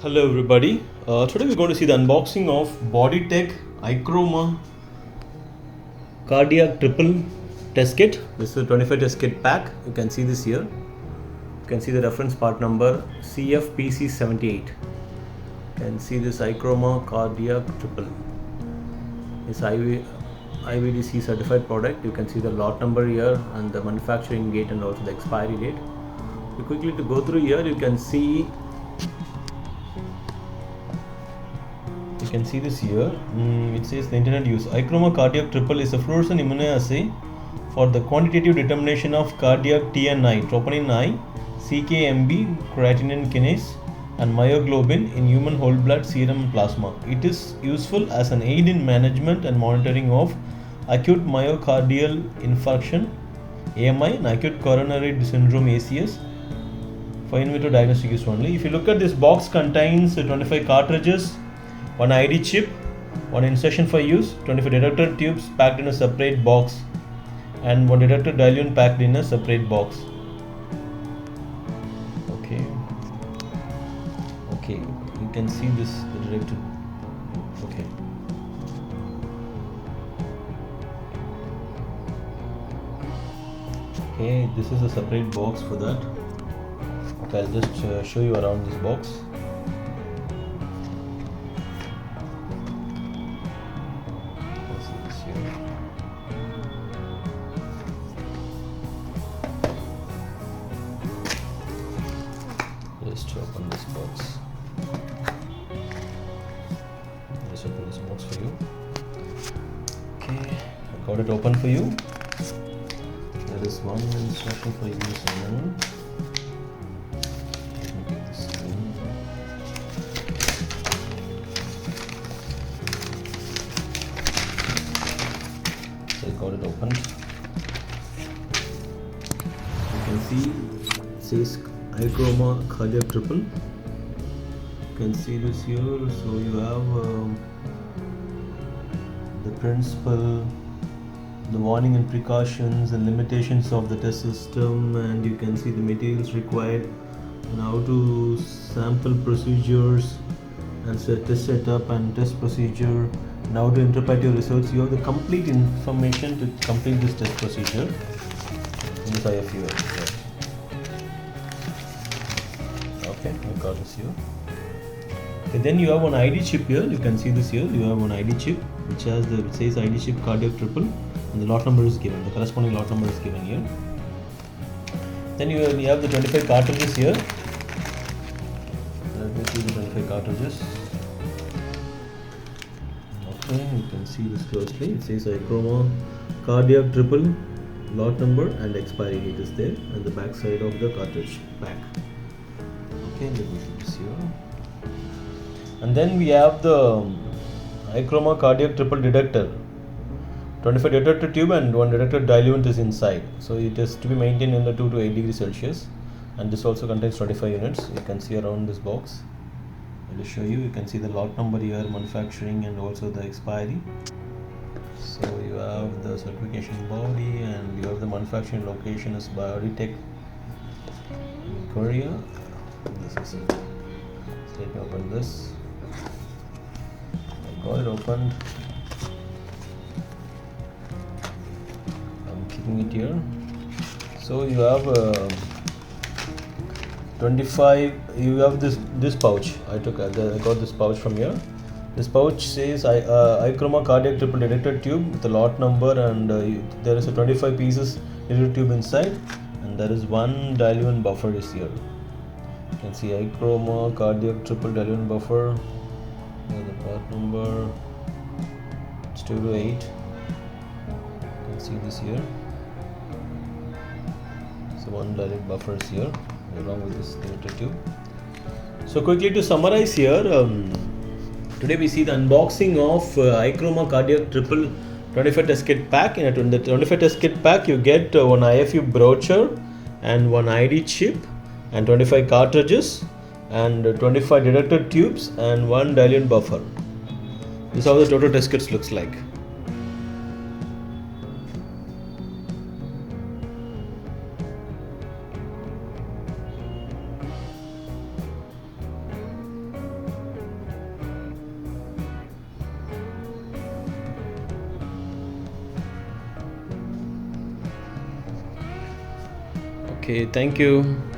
Hello everybody. Today we're going to see the unboxing of Boditech Ichroma cardiac triple test kit. This is a 25 test kit pack. You can see this here. You can see the reference part number CFPC78. You can see this Ichroma cardiac triple. It's IVDC certified product. You can see the lot number here and the manufacturing date and also the expiry date. So quickly to go through here, you can see this here. It says the intended use. Ichroma cardiac triple is a fluorescent immunoassay for the quantitative determination of cardiac Tn-I, troponin I, CKMB, creatinine kinase, and myoglobin in human whole blood, serum, and plasma. It is useful as an aid in management and monitoring of acute myocardial infarction (AMI) and acute coronary syndrome (ACS). For in vitro diagnostic use only. If you look at this box, contains 25 cartridges, one ID chip, one insertion for use, 25 detector tubes packed in a separate box, and one detector diluent packed in a separate box. Okay, you can see this detector. Okay, this is a separate box for that. Okay, I'll just show you around this box. Just open this box. Just open this box for you. Okay, I got it open for you. There is one instruction for use. So I got it opened. You can see it says Ichroma cardiac triple. You can see this here. So you have the principle, the warning and precautions and limitations of the test system, and you can see the materials required and how to sample procedures and test setup and test procedure and how to interpret your results. You have the complete information to complete this test procedure in this AFIAS. Okay, I got this here. Okay, then you have one ID chip here. You can see this here. You have one ID chip which says ID chip cardiac triple, and the lot number is given. The corresponding lot number is given here. Then you have the 25 cartridges here. Let me see the 25 cartridges. Okay, you can see this closely. It says Ichroma cardiac triple, lot number and expiry date is there, and the back side of the cartridge pack. Okay, let me see this here. And then we have the Ichroma cardiac triple detector. 25 detector tube and one detector diluent is inside. So it is to be maintained in the 2 to 8 degrees Celsius. And this also contains 25 units. You can see around this box. I will show you. You can see the lot number here, manufacturing, and also the expiry. So you have the certification body, and you have the manufacturing location is Boditech in Korea. This is it. So let me open this. I got it opened. I'm keeping it here. So you have 25. You have this pouch. I got this pouch from here. This pouch says Ichroma cardiac triple detector tube with the lot number, and there is a 25 pieces detector tube inside, and there is one diluent buffer is here. You can see Ichroma cardiac triple diluent buffer. The part number it's 2 to 8. You can see this here. So one diluent buffer is here along with this detector tube. So quickly to summarize here, today we see the unboxing of Ichroma cardiac triple 25 test kit pack. In the 25 test kit pack, you get one IFU brochure and one ID chip and 25 cartridges and 25 detector tubes and one diluent buffer. This is how the total test kit looks like. Okay, thank you.